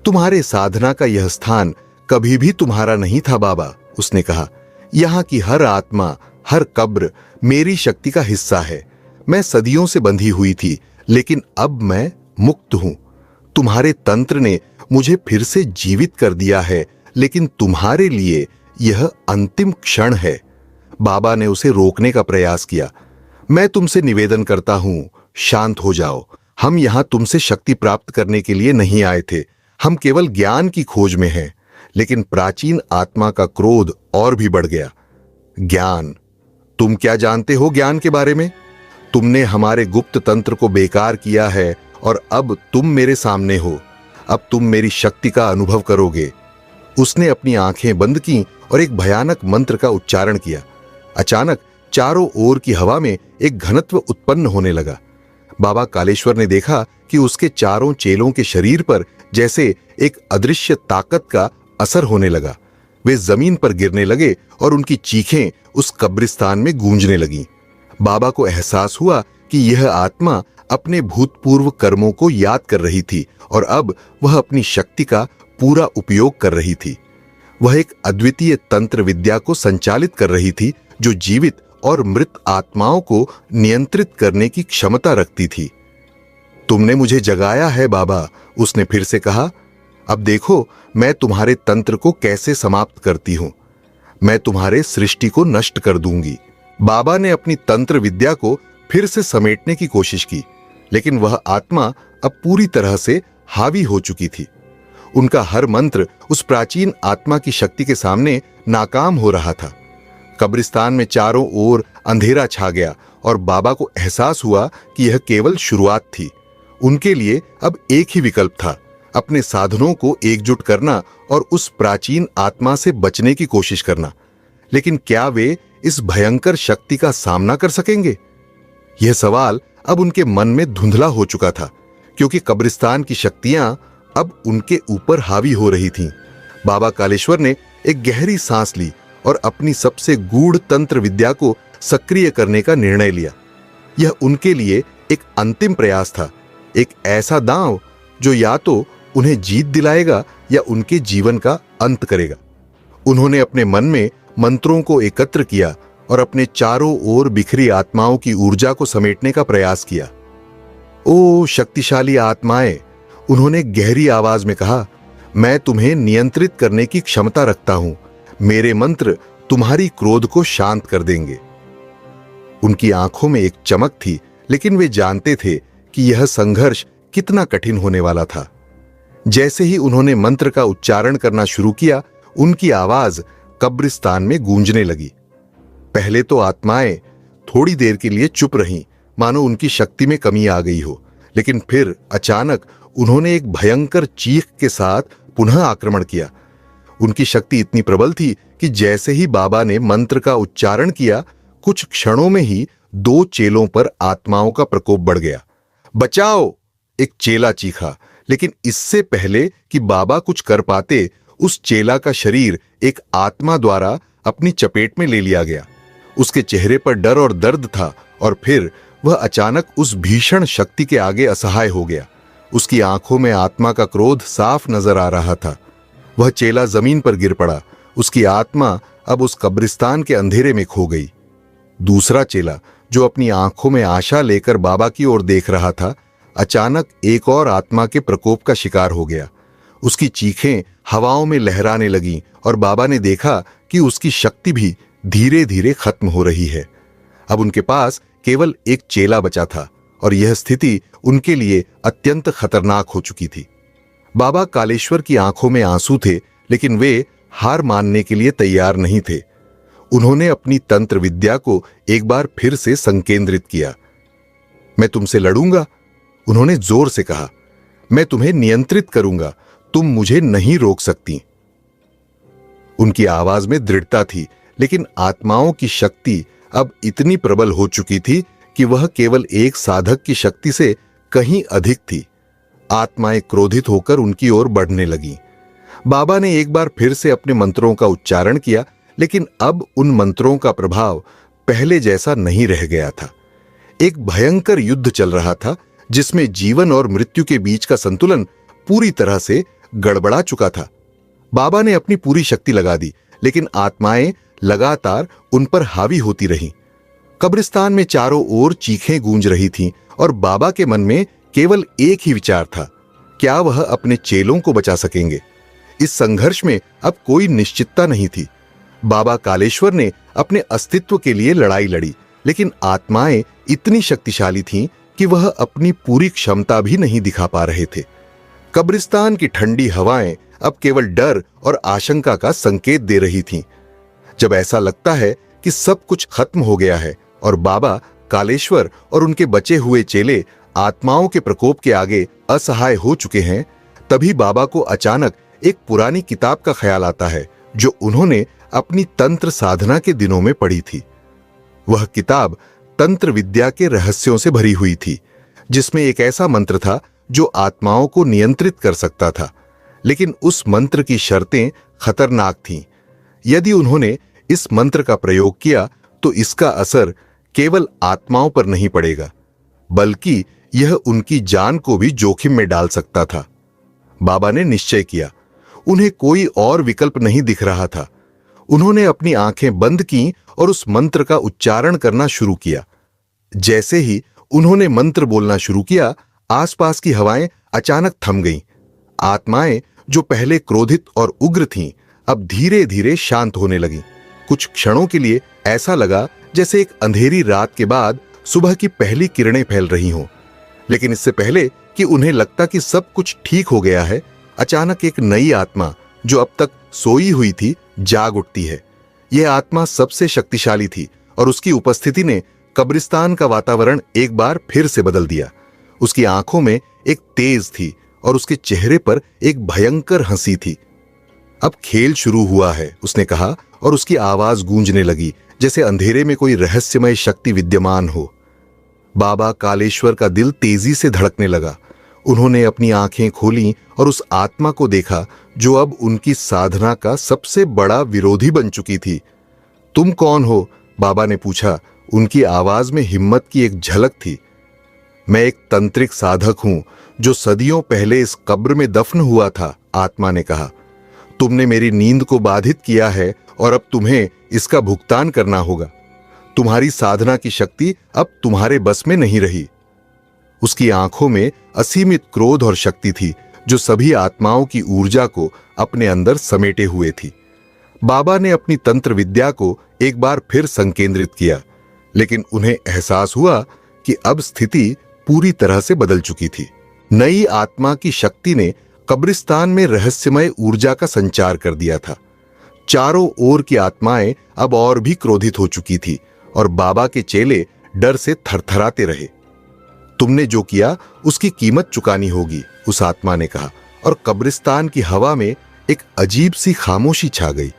तुम्हारे साधना का यह स्थान कभी भी तुम्हारा नहीं था बाबा, उसने कहा। यहाँ की हर आत्मा, हर कब्र मेरी शक्ति का हिस्सा है। मैं सदियों से बंधी हुई थी, लेकिन अब मैं मुक्त हूं। तुम्हारे तंत्र ने मुझे फिर से जीवित कर दिया है, लेकिन तुम्हारे लिए यह अंतिम क्षण है। बाबा ने उसे रोकने का प्रयास किया। मैं तुमसे निवेदन करता हूं, शांत हो जाओ। हम यहां तुमसे शक्ति प्राप्त करने के लिए नहीं आए थे। हम केवल ज्ञान की खोज में हैं। लेकिन प्राचीन आत्मा का क्रोध और भी बढ़ गया। ज्ञान, तुम क्या जानते हो ज्ञान के बारे में? तुमने हमारे गुप्त तंत्र को बेकार किया है और अब तुम मेरे सामने हो। अब तुम मेरी शक्ति का अनुभव करोगे। उसने अपनी आंखें बंद की और एक भयानक मंत्र का उच्चारण किया। अचानक चारों ओर की हवा में एक घनत्व उत्पन्न होने लगा। बाबा कालेश्वर ने देखा कि उसके चारों चेलों के शरीर पर जैसे एक अदृश्य ताकत का असर होने लगा। वे जमीन पर गिरने लगे और उनकी चीखें उस कब्रिस्तान में गूंजने लगीं। बाबा को एहसास हुआ कि यह आत्मा अपने भूतपूर्व कर्मों को याद कर रही थी और अब वह अपनी शक्ति का पूरा उपयोग कर रही थी। वह एक अद्वितीय तंत्र विद्या को संचालित कर रही थी, जो जीवित और मृत आत्माओं को नियंत्रित करने की क्षमता रखती थी। तुमने मुझे जगाया है बाबा, उसने फिर से कहा। अब देखो मैं तुम्हारे तंत्र को कैसे समाप्त करती हूं। मैं तुम्हारे सृष्टि को नष्ट कर दूंगी। बाबा ने अपनी तंत्र विद्या को फिर से समेटने की कोशिश की, लेकिन वह आत्मा अब पूरी तरह से हावी हो चुकी थी। उनका हर मंत्र उस प्राचीन आत्मा की शक्ति के सामने नाकाम हो रहा था। कब्रिस्तान में चारों ओर अंधेरा छा गया और बाबा को एहसास हुआ कि यह केवल शुरुआत थी। उनके लिए अब एक ही विकल्प था, अपने साधनों को एकजुट करना और उस प्राचीन आत्मा से बचने की कोशिश करना। लेकिन क्या वे इस भयंकर शक्ति का सामना कर सकेंगे? यह सवाल अब उनके मन में धुंधला हो चुका था, क्योंकि कब्रिस्तान की शक्तियां अब उनके ऊपर हावी हो रही थीं। बाबा कालेश्वर ने एक गहरी सांस ली और अपनी सबसे गूढ़ तंत्र विद्या को सक्रिय करने का निर्णय लिया। यह उनके लिए एक अंतिम प्रयास था, एक ऐसा दांव जो या तो उन्हें जीत दिलाएगा या उनके जीवन का अंत करेगा। उन्होंने अपने मन में मंत्रों को एकत्र किया और अपने चारों ओर बिखरी आत्माओं की ऊर्जा को समेटने का प्रयास किया। ओ शक्तिशाली आत्माएं, उन्होंने गहरी आवाज में कहा, मैं तुम्हें नियंत्रित करने की क्षमता रखता हूं। मेरे मंत्र तुम्हारी क्रोध को शांत कर देंगे। उनकी आंखों में एक चमक थी, लेकिन वे जानते थे कि यह संघर्ष कितना कठिन होने वाला था। जैसे ही उन्होंने मंत्र का उच्चारण करना शुरू किया, उनकी आवाज कब्रिस्तान में गूंजने लगी। पहले तो आत्माएं थोड़ी देर के लिए चुप रहीं, मानो उनकी शक्ति में कमी आ गई हो। लेकिन फिर अचानक उन्होंने एक भयंकर चीख के साथ पुनः आक्रमण किया। उनकी शक्ति इतनी प्रबल थी कि जैसे ही बाबा ने मंत्र का उच्चारण किया, कुछ क्षणों में ही 2 चेलों पर आत्माओं का प्रकोप बढ़ गया। बचाओ! एक चेला चीखा, लेकिन इससे पहले कि बाबा कुछ कर पाते, उस चेला का शरीर एक आत्मा द्वारा अपनी चपेट में ले लिया गया। उसके चेहरे पर डर और दर्द था और फिर वह अचानक उस भीषण शक्ति के आगे असहाय हो गया। उसकी आंखों में आत्मा का क्रोध साफ नजर आ रहा था। वह चेला जमीन पर गिर पड़ा। उसकी आत्मा अब उस कब्रिस्तान के अंधेरे में खो गई। दूसरा चेला, जो अपनी आंखों में आशा लेकर बाबा की ओर देख रहा था, अचानक एक और आत्मा के प्रकोप का शिकार हो गया। उसकी चीखें हवाओं में लहराने लगीं और बाबा ने देखा कि उसकी शक्ति भी धीरे धीरे खत्म हो रही है। अब उनके पास केवल एक चेला बचा था और यह स्थिति उनके लिए अत्यंत खतरनाक हो चुकी थी। बाबा कालेश्वर की आंखों में आंसू थे, लेकिन वे हार मानने के लिए तैयार नहीं थे। उन्होंने अपनी तंत्र विद्या को एक बार फिर से संकेंद्रित किया। मैं तुमसे लड़ूंगा, उन्होंने जोर से कहा। मैं तुम्हें नियंत्रित करूंगा, तुम मुझे नहीं रोक सकती। उनकी आवाज में दृढ़ता थी, लेकिन आत्माओं की शक्ति अब इतनी प्रबल हो चुकी थी कि वह केवल एक साधक की शक्ति से कहीं अधिक थी। आत्माएं क्रोधित होकर उनकी ओर बढ़ने लगीं। बाबा ने एक बार फिर से अपने मंत्रों का उच्चारण किया, लेकिन अब उन मंत्रों का प्रभाव पहले जैसा नहीं रह गया था। एक भयंकर युद्ध चल रहा था, जिसमें जीवन और मृत्यु के बीच का संतुलन पूरी तरह से गड़बड़ा चुका था। बाबा ने अपनी पूरी शक्ति लगा दी, लेकिन आत्माएं लगातार उन पर हावी होती रहीं। कब्रिस्तान में चारों ओर चीखें गूंज रही थीं और बाबा के मन में केवल एक ही विचार था, क्या वह अपने चेलों को बचा सकेंगे। इस संघर्ष में अब कोई निश्चितता नहीं थी। बाबा कालेश्वर ने अपने अस्तित्व के लिए लड़ाई लड़ी, लेकिन आत्माएं इतनी शक्तिशाली थीं कि वह अपनी पूरी क्षमता भी नहीं दिखा पा रहे थे। कब्रिस्तान की ठंडी हवाएं अब केवल डर और आशंका का संकेत दे रही थीं। जब ऐसा लगता है कि सब कुछ खत्म हो गया है और बाबा कालेश्वर और उनके बचे हुए चेले आत्माओं के प्रकोप के आगे असहाय हो चुके हैं, तभी बाबा को अचानक एक पुरानी किताब का ख्याल आता है जो उन्होंने अपनी तंत्र साधना के दिनों में पढ़ी थी। वह किताब तंत्र विद्या के रहस्यों से भरी हुई थी, जिसमें एक ऐसा मंत्र था जो आत्माओं को नियंत्रित कर सकता था, लेकिन उस मंत्र की शर्तें खतरनाक थीं। यदि उन्होंने इस मंत्र का प्रयोग किया तो इसका असर केवल आत्माओं पर नहीं पड़ेगा, बल्कि यह उनकी जान को भी जोखिम में डाल सकता था। बाबा ने निश्चय किया। उन्हें कोई और विकल्प नहीं दिख रहा था। उन्होंने अपनी आंखें बंद की और उस मंत्र का उच्चारण करना शुरू किया। जैसे ही उन्होंने मंत्र बोलना शुरू किया, आसपास की हवाएं अचानक थम गईं। आत्माएं जो पहले क्रोधित और उग्र थीं, अब धीरे धीरे शांत होने लगीं। कुछ क्षणों के लिए ऐसा लगा जैसे एक अंधेरी रात के बाद सुबह की पहली किरणें फैल रही हों। लेकिन इससे पहले कि उन्हें लगता कि सब कुछ ठीक हो गया है, अचानक एक नई आत्मा जो अब तक सोई हुई थी जाग उठती है। यह आत्मा सबसे शक्तिशाली थी और उसकी उपस्थिति ने कब्रिस्तान का वातावरण एक बार फिर से बदल दिया। उसकी आंखों में एक तेज थी और उसके चेहरे पर एक भयंकर हंसी थी। अब खेल शुरू हुआ है, उसने कहा, और उसकी आवाज गूंजने लगी जैसे अंधेरे में कोई रहस्यमय शक्ति विद्यमान हो। बाबा कालेश्वर का दिल तेजी से धड़कने लगा। उन्होंने अपनी आंखें खोलीं और उस आत्मा को देखा जो अब उनकी साधना का सबसे बड़ा विरोधी बन चुकी थी। तुम कौन हो? बाबा ने पूछा। उनकी आवाज में हिम्मत की एक झलक थी। मैं एक तंत्रिक साधक हूं जो सदियों पहले इस कब्र में दफन हुआ था, आत्मा ने कहा। तुमने मेरी नींद को बाधित किया है और अब तुम्हें इसका भुगतान करना होगा। तुम्हारी साधना की शक्ति अब तुम्हारे बस में नहीं रही। उसकी आंखों में असीमित क्रोध और शक्ति थी जो सभी आत्माओं की ऊर्जा को अपने अंदर समेटे हुए थी। बाबा ने अपनी तंत्र विद्या को एक बार फिर संकेंद्रित किया, लेकिन उन्हें एहसास हुआ कि अब स्थिति पूरी तरह से बदल चुकी थी। नई आत्मा की शक्ति ने कब्रिस्तान में रहस्यमय ऊर्जा का संचार कर दिया था। चारों ओर की आत्माएं अब और भी क्रोधित हो चुकी थी और बाबा के चेले डर से थरथराते रहे। तुमने जो किया उसकी कीमत चुकानी होगी, उस आत्मा ने कहा, और कब्रिस्तान की हवा में एक अजीब सी खामोशी छा गई।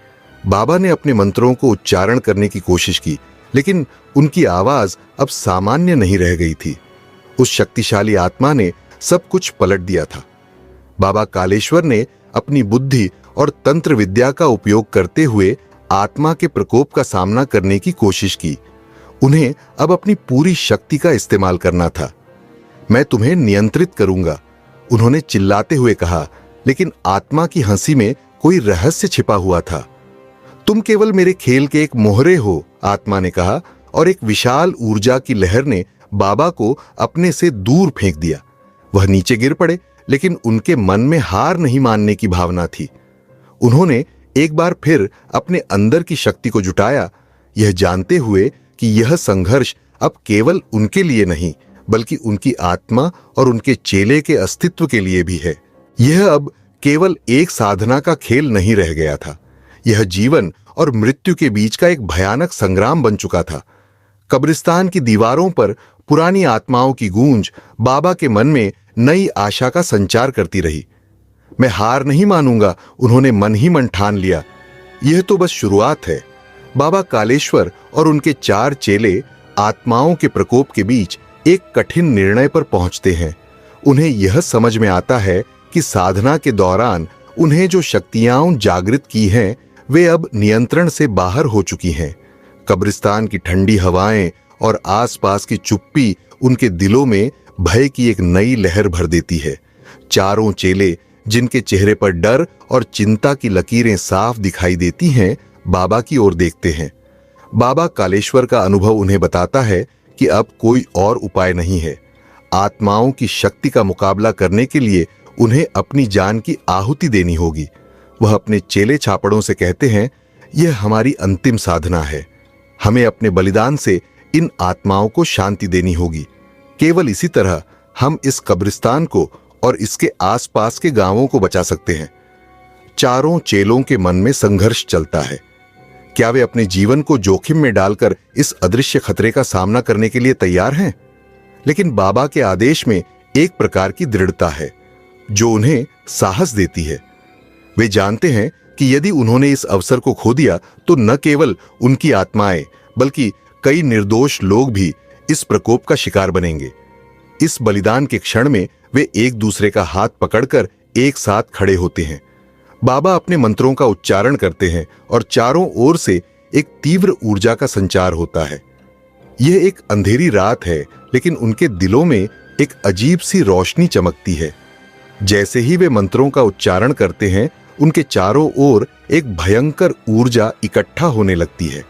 बाबा ने अपने मंत्रों को उच्चारण करने की कोशिश की, लेकिन उनकी आवाज अब सामान्य नहीं रह गई थी। उस शक्तिशाली आत्मा ने सब कुछ पलट दिया था। बाबा कालेश्वर ने अपनी बुद्धि और तंत्र विद्या का उपयोग करते हुए आत्मा के प्रकोप का सामना करने की कोशिश की। उन्हें अब अपनी पूरी शक्ति का इस्तेमाल करना था। मैं तुम्हें नियंत्रित करूंगा, उन्होंने चिल्लाते हुए कहा, लेकिन आत्मा की हंसी में कोई रहस्य छिपा हुआ था। तुम केवल मेरे खेल के एक मोहरे हो, आत्मा ने कहा, और एक विशाल ऊर्जा की लहर ने बाबा को अपने से दूर फेंक दिया। वह नीचे गिर पड़े, लेकिन उनके मन में हार नहीं मानने की भावना थी। उन्होंने एक बार फिर अपने अंदर की शक्ति को जुटाया, यह जानते हुए कि यह संघर्ष अब केवल उनके लिए नहीं, बल्कि उनकी आत्मा और उनके चेले के अस्तित्व के लिए भी है। यह अब केवल एक साधना का खेल नहीं रह गया था। यह जीवन और मृत्यु के बीच का एक भयानक संग्राम बन चुका था। कब्रिस्तान की दीवारों पर पुरानी आत्माओं की गूंज बाबा के मन में नई आशा का संचार करती रही। मैं हार नहीं मानूंगा, उन्होंने मन ही मन ठान लिया। यह तो बस शुरुआत है। बाबा कालेश्वर और उनके 4 चेले आत्माओं के प्रकोप के बीच एक कठिन निर्णय पर पहुंचते हैं। उन्हें यह समझ में आता है कि साधना के दौरान उन्हें जो शक्तियां जागृत की हैं वे अब नियंत्रण से बाहर हो चुकी हैं। कब्रिस्तान की ठंडी हवाएं और आसपास की चुप्पी उनके दिलों में भय की एक नई लहर भर देती है। चारों चेले, जिनके चेहरे पर डर और चिंता की लकीरें साफ दिखाई देती हैं, बाबा की ओर देखते हैं। बाबा कालेश्वर का अनुभव उन्हें बताता है कि अब कोई और उपाय नहीं है। आत्माओं की शक्ति का मुकाबला करने के लिए उन्हें अपनी जान की आहुति देनी होगी। वह अपने चेले छापड़ों से कहते हैं, यह हमारी अंतिम साधना है। हमें अपने बलिदान से इन आत्माओं को शांति देनी होगी। केवल इसी तरह हम इस कब्रिस्तान को और इसके आसपास के गांवों को बचा सकते हैं। चारों चेलों के मन में संघर्ष चलता है। क्या वे अपने जीवन को जोखिम में डालकर इस अदृश्य खतरे का सामना करने के लिए तैयार हैं? लेकिन बाबा के आदेश में एक प्रकार की दृढ़ता है जो उन्हें साहस देती है। वे जानते हैं कि यदि उन्होंने इस अवसर को खो दिया तो न केवल उनकी आत्माएं बल्कि कई निर्दोष लोग भी इस प्रकोप का शिकार बनेंगे। इस बलिदान के क्षण में वे एक दूसरे का हाथ पकड़कर एक साथ खड़े होते हैं। बाबा अपने मंत्रों का उच्चारण करते हैं और चारों ओर से एक तीव्र ऊर्जा का संचार होता है। यह एक अंधेरी रात है, लेकिन उनके दिलों में एक अजीब सी रोशनी चमकती है। जैसे ही वे मंत्रों का उच्चारण करते हैं, उनके चारों ओर एक भयंकर ऊर्जा इकट्ठा होने लगती है।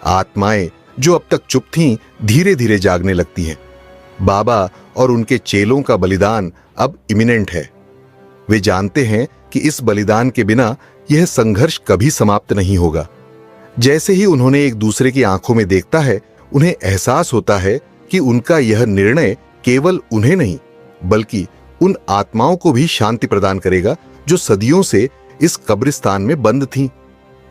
आत्माएं जो अब तक चुप थीं, धीरे धीरे जागने लगती हैं। बाबा और उनके चेलों का बलिदान अब इमिनेंट है। वे जानते हैं कि इस बलिदान के बिना यह संघर्ष कभी समाप्त नहीं होगा। जैसे ही उन्होंने एक दूसरे की आंखों में देखता है, उन्हें एहसास होता है कि उनका यह निर्णय केवल उन्हें नहीं बल्कि उन आत्माओं को भी शांति प्रदान करेगा जो सदियों से इस कब्रिस्तान में बंद थीं।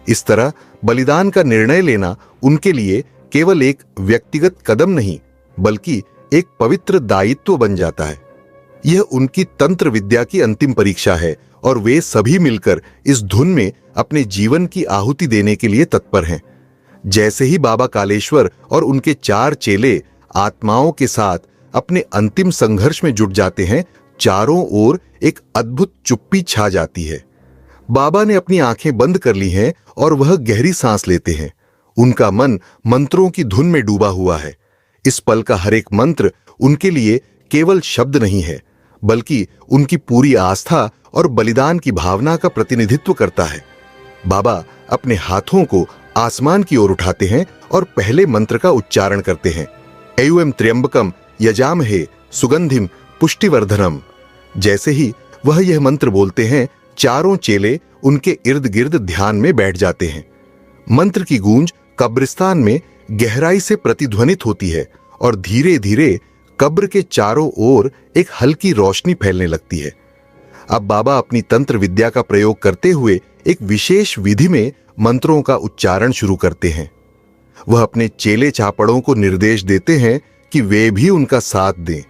इस तरह बलिदान का निर्णय लेना उनके लिए केवल एक व्यक्तिगत कदम नहीं बल्कि एक पवित्र दायित्व बन जाता है। यह उनकी तंत्र विद्या की अंतिम परीक्षा है और वे सभी मिलकर इस धुन में अपने जीवन की आहुति देने के लिए तत्पर हैं। जैसे ही बाबा कालेश्वर और उनके चार चेले आत्माओं के साथ अपने अंतिम संघर्ष में जुट जाते हैं, चारों ओर एक अद्भुत चुप्पी छा जाती है। बाबा ने अपनी आंखें बंद कर ली हैं और वह गहरी सांस लेते हैं। उनका मन मंत्रों की धुन में डूबा हुआ है। इस पल का हर एक मंत्र उनके लिए केवल शब्द नहीं है बल्कि उनकी पूरी आस्था और बलिदान की भावना का प्रतिनिधित्व करता है। बाबा अपने हाथों को आसमान की ओर उठाते हैं और पहले मंत्र का उच्चारण करते हैं, एयुएम त्र्यंबकम यजामहे सुगंधिम पुष्टिवर्धनम। जैसे ही वह यह मंत्र बोलते हैं, चारों चेले उनके इर्द गिर्द ध्यान में बैठ जाते हैं। मंत्र की गूंज कब्रिस्तान में गहराई से प्रतिध्वनित होती है और धीरे धीरे कब्र के चारों ओर एक हल्की रोशनी फैलने लगती है। अब बाबा अपनी तंत्र विद्या का प्रयोग करते हुए एक विशेष विधि में मंत्रों का उच्चारण शुरू करते हैं। वह अपने चेले चापड़ों को निर्देश देते हैं कि वे भी उनका साथ दें।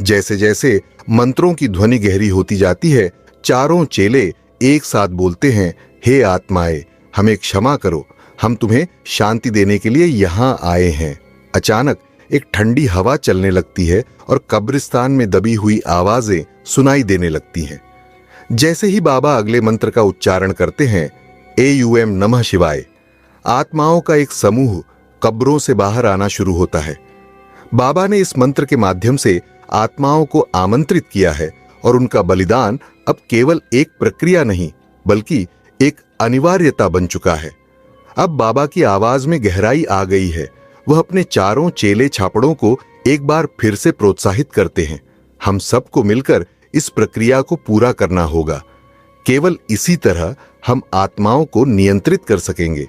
जैसे जैसे मंत्रों की ध्वनि गहरी होती जाती है, चारों चेले एक साथ बोलते हैं, हे आत्माएं, हमें क्षमा करो, हम तुम्हें शांति देने के लिए यहां आए हैं। अचानक एक ठंडी हवा चलने लगती है और कब्रिस्तान में दबी हुई आवाजें सुनाई देने लगती हैं। जैसे ही बाबा अगले मंत्र का उच्चारण करते हैं, एयुएम नमः शिवाय, आत्माओं का एक समूह कब्रों से बाहर आना शुरू होता है। बाबा ने इस मंत्र के माध्यम से आत्माओं को आमंत्रित किया है और उनका बलिदान अब केवल एक प्रक्रिया नहीं बल्कि एक अनिवार्यता बन चुका है। अब बाबा की आवाज में गहराई आ गई है। वह अपने चारों चेले छापड़ों को एक बार फिर से प्रोत्साहित करते हैं, हम सबको मिलकर इस प्रक्रिया को पूरा करना होगा। केवल इसी तरह हम आत्माओं को नियंत्रित कर सकेंगे।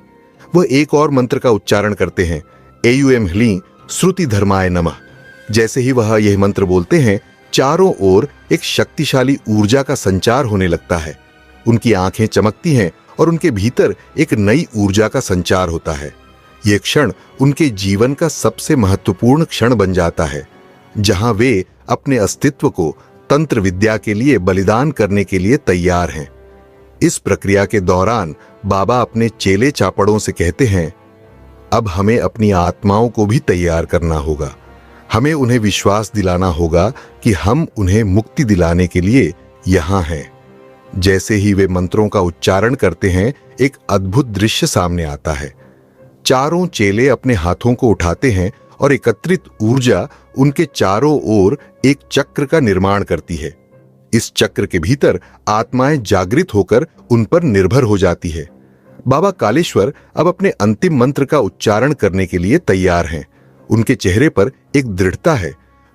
वह एक और मंत्र का उच्चारण करते हैं, एयुएम ह्लीं श्रुति धर्माय नमः। जैसे ही वह यह मंत्र बोलते हैं, चारों ओर एक शक्तिशाली ऊर्जा का संचार होने लगता है। उनकी आंखें चमकती हैं और उनके भीतर एक नई ऊर्जा का संचार होता है। यह क्षण उनके जीवन का सबसे महत्वपूर्ण क्षण बन जाता है, जहां वे अपने अस्तित्व को तंत्र विद्या के लिए बलिदान करने के लिए तैयार हैं। इस प्रक्रिया के दौरान बाबा अपने चेले चापड़ों से कहते हैं, अब हमें अपनी आत्माओं को भी तैयार करना होगा। हमें उन्हें विश्वास दिलाना होगा कि हम उन्हें मुक्ति दिलाने के लिए यहां हैं। जैसे ही वे मंत्रों का उच्चारण करते हैं, एक अद्भुत दृश्य सामने आता है। चारों चेले अपने हाथों को उठाते हैं और एकत्रित ऊर्जा उनके चारों ओर एक चक्र का निर्माण करती है। इस चक्र के भीतर आत्माएं जागृत होकर उन पर निर्भर हो जाती है। बाबा कालेश्वर अब अपने अंतिम मंत्र का उच्चारण करने के लिए तैयार हैं। उनके चेहरे पर एक दृढ़ता है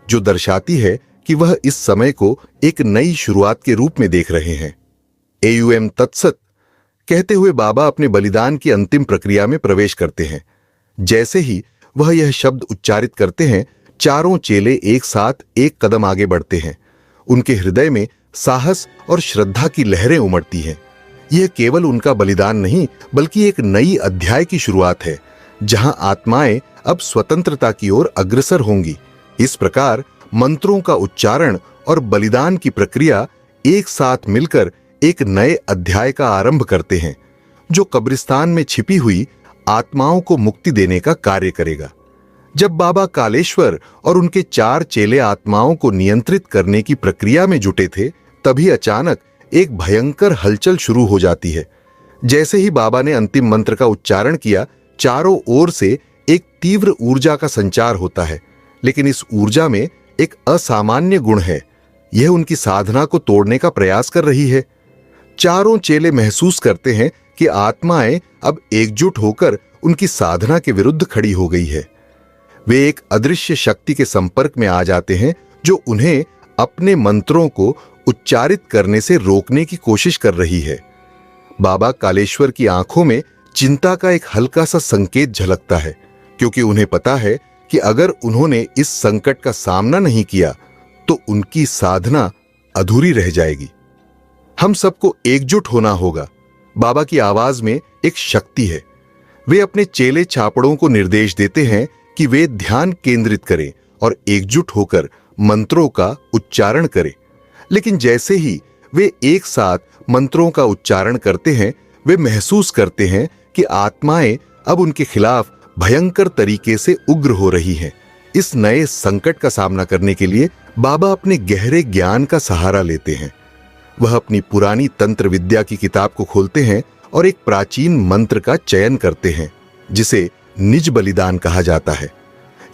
जो दर्शाती है कि वह इस समय को एक नई शुरुआत के रूप में देख रहे हैं। एयूएम तत्सत कहते हुए बाबा अपने बलिदान की अंतिम प्रक्रिया में प्रवेश करते हैं। जैसे ही वह यह शब्द उच्चारित करते हैं, चारों चेले एक साथ एक कदम आगे बढ़ते हैं। उनके हृदय में साहस और श्रद्धा की लहरें उमड़ती हैं। यह केवल उनका बलिदान नहीं, बल्कि एक नई अध्याय की शुरुआत है, जहां आत्माएं अब स्वतंत्रता की ओर अग्रसर होंगी। इस प्रकार मंत्रों का उच्चारण और बलिदान की प्रक्रिया एक साथ मिलकर एक नए अध्याय का आरंभ करते हैं, जो कब्रिस्तान में छिपी हुई आत्माओं को मुक्ति देने का कार्य करेगा। जब बाबा कालेश्वर और उनके 4 चेले आत्माओं को नियंत्रित करने की प्रक्रिया में जुटे थे, तभी अचानक एक भयंकर हलचल शुरू हो जाती है। जैसे ही बाबा ने अंतिम मंत्र का उच्चारण किया, चारों ओर से एक तीव्र ऊर्जा का संचार होता है। लेकिन इस ऊर्जा में एक असामान्य गुण है। यह उनकी साधना को तोड़ने का प्रयास कर रही है। चारों चेले महसूस करते हैं कि आत्माएं अब एकजुट होकर उनकी साधना के विरुद्ध खड़ी हो गई है। वे एक अदृश्य शक्ति के संपर्क में आ जाते हैं, जो उन्हें अपने मंत्रों को उच्चारित करने से रोकने की कोशिश कर रही है। बाबा कालेश्वर की आंखों में चिंता का एक हल्का सा संकेत झलकता है, क्योंकि उन्हें पता है कि अगर उन्होंने इस संकट का सामना नहीं किया तो उनकी साधना अधूरी रह जाएगी। हम सबको एकजुट होना होगा। बाबा की आवाज में एक शक्ति है। वे अपने चेले छापड़ों को निर्देश देते हैं कि वे ध्यान केंद्रित करें और एकजुट होकर मंत्रों का उच्चारण करें। लेकिन जैसे ही वे एक साथ मंत्रों का उच्चारण करते हैं, वे महसूस करते हैं कि आत्माएं अब उनके खिलाफ भयंकर तरीके से उग्र हो रही हैं। इस नए संकट का सामना करने के लिए बाबा अपने गहरे ज्ञान का सहारा लेते हैं। वह अपनी पुरानी तंत्र विद्या की किताब को खोलते हैं और एक प्राचीन मंत्र का चयन करते हैं, जिसे निज बलिदान कहा जाता है।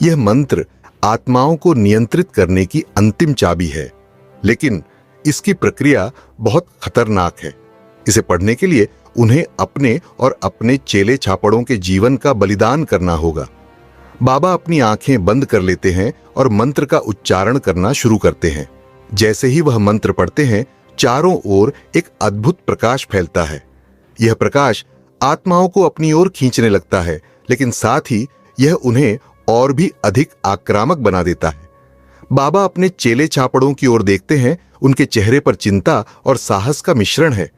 यह मंत्र आत्माओं को नियंत्रित करने की अंतिम चाबी है, लेकिन इसकी प्रक्रिया बहुत खतरनाक है। इसे पढ़ने के लिए उन्हें अपने और अपने चेले छापड़ों के जीवन का बलिदान करना होगा। बाबा अपनी आंखें बंद कर लेते हैं और मंत्र का उच्चारण करना शुरू करते हैं। जैसे ही वह मंत्र पढ़ते हैं, चारों ओर एक अद्भुत प्रकाश फैलता है। यह प्रकाश आत्माओं को अपनी ओर खींचने लगता है, लेकिन साथ ही यह उन्हें और भी अधिक आक्रामक बना देता है। बाबा अपने चेले छापड़ों की ओर देखते हैं। उनके चेहरे पर चिंता और साहस का मिश्रण है।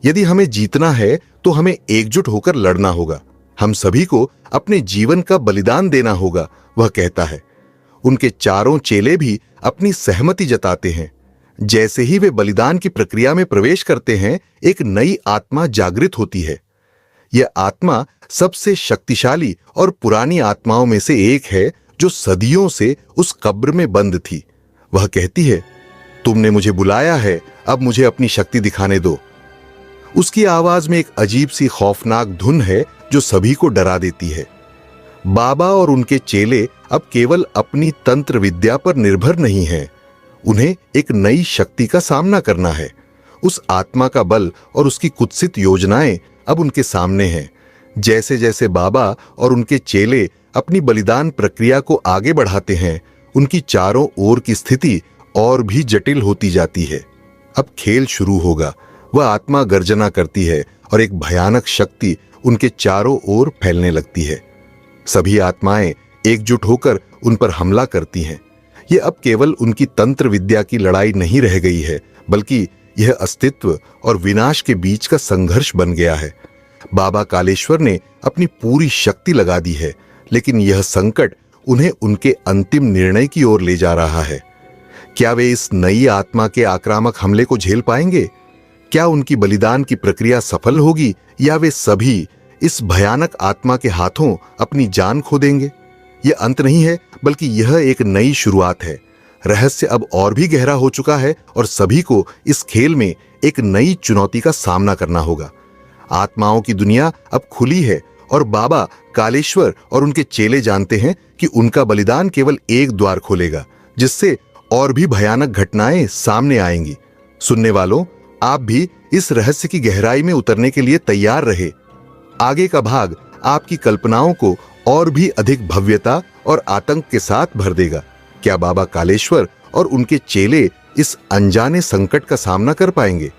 यदि हमें जीतना है तो हमें एकजुट होकर लड़ना होगा। हम सभी को अपने जीवन का बलिदान देना होगा, वह कहता है। उनके चारों चेले भी अपनी सहमति जताते हैं। जैसे ही वे बलिदान की प्रक्रिया में प्रवेश करते हैं, एक नई आत्मा जागृत होती है। यह आत्मा सबसे शक्तिशाली और पुरानी आत्माओं में से एक है, जो सदियों से उस कब्र में बंद थी। वह कहती है, तुमने मुझे बुलाया है, अब मुझे अपनी शक्ति दिखाने दो। उसकी आवाज में एक अजीब सी खौफनाक धुन है जो सभी को डरा देती है। बाबा और उनके चेले अब केवल अपनी तंत्र विद्या पर निर्भर नहीं हैं। उन्हें एक नई शक्ति का सामना करना है। उस आत्मा का बल और उसकी कुत्सित योजनाएं अब उनके सामने हैं। जैसे जैसे बाबा और उनके चेले अपनी बलिदान प्रक्रिया को आगे बढ़ाते हैं, उनकी चारों ओर की स्थिति और भी जटिल होती जाती है। अब खेल शुरू होगा। वह आत्मा गर्जना करती है और एक भयानक शक्ति उनके चारों ओर फैलने लगती है। सभी आत्माएं एकजुट होकर उन पर हमला करती हैं। यह अब केवल उनकी तंत्र विद्या की लड़ाई नहीं रह गई है, बल्कि यह अस्तित्व और विनाश के बीच का संघर्ष बन गया है। बाबा कालेश्वर ने अपनी पूरी शक्ति लगा दी है, लेकिन यह संकट उन्हें उनके अंतिम निर्णय की ओर ले जा रहा है। क्या वे इस नई आत्मा के आक्रामक हमले को झेल पाएंगे? क्या उनकी बलिदान की प्रक्रिया सफल होगी, या वे सभी इस भयानक आत्मा के हाथों अपनी जान खो देंगे? यह अंत नहीं है, बल्कि यह एक नई शुरुआत है। रहस्य अब और भी गहरा हो चुका है और सभी को इस खेल में एक नई चुनौती का सामना करना होगा। आत्माओं की दुनिया अब खुली है और बाबा कालेश्वर और उनके चेले जानते हैं कि उनका बलिदान केवल एक द्वार खोलेगा, जिससे और भी भयानक घटनाएं सामने आएंगी। सुनने वालों, आप भी इस रहस्य की गहराई में उतरने के लिए तैयार रहे। आगे का भाग आपकी कल्पनाओं को और भी अधिक भव्यता और आतंक के साथ भर देगा। क्या बाबा कालेश्वर और उनके चेले इस अनजाने संकट का सामना कर पाएंगे?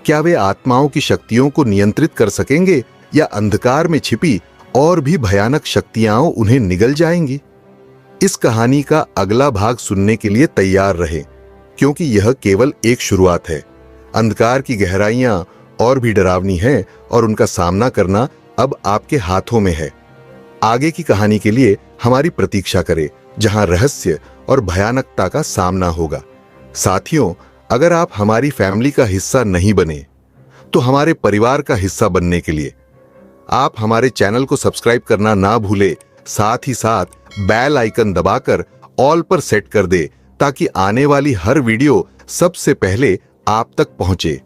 क्या वे आत्माओं की शक्तियों को नियंत्रित कर सकेंगे या अंधकार में छिपी और भी भयानक शक्तियां उन्हें निगल जाएंगी? इस कहानी का अगला भाग सुनने के लिए तैयार रहे, क्योंकि यह केवल एक शुरुआत है। अंधकार की गहराइयां और भी डरावनी हैं और उनका सामना करना अब आपके हाथों में है। आगे की कहानी के लिए हमारी प्रतीक्षा करें, जहां रहस्य और भयानकता का सामना होगा। साथियों, अगर आप हमारी फैमिली का हिस्सा नहीं बने, तो हमारे परिवार का हिस्सा बनने के लिए आप हमारे चैनल को सब्सक्राइब करना ना भूले। साथ ही साथ बेल आइकन दबाकर ऑल पर सेट कर दे, ताकि आने वाली हर वीडियो सबसे पहले आप तक पहुंचे।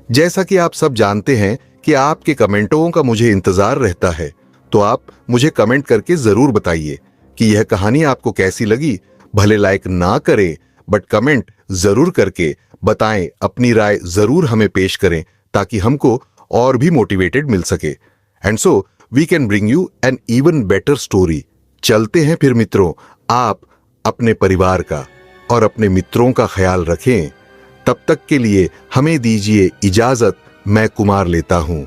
जैसा कि आप सब जानते हैं कि आपके कमेंटों का मुझे इंतजार रहता है, तो आप मुझे कमेंट करके जरूर बताइए कि यह कहानी आपको कैसी लगी। भले लाइक ना करें, बट कमेंट जरूर करके बताएं, अपनी राय जरूर हमें पेश करें, ताकि हमको और भी मोटिवेटेड मिल सके। And so we can bring you an even better story. चलते हैं फिर मित्रों, आप अपने परिवार का और अपने मित्रों का ख्याल रखें। तब तक के लिए हमें दीजिए इजाजत। मैं कुमार लेता हूं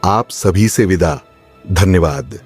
आप सभी से विदा। धन्यवाद।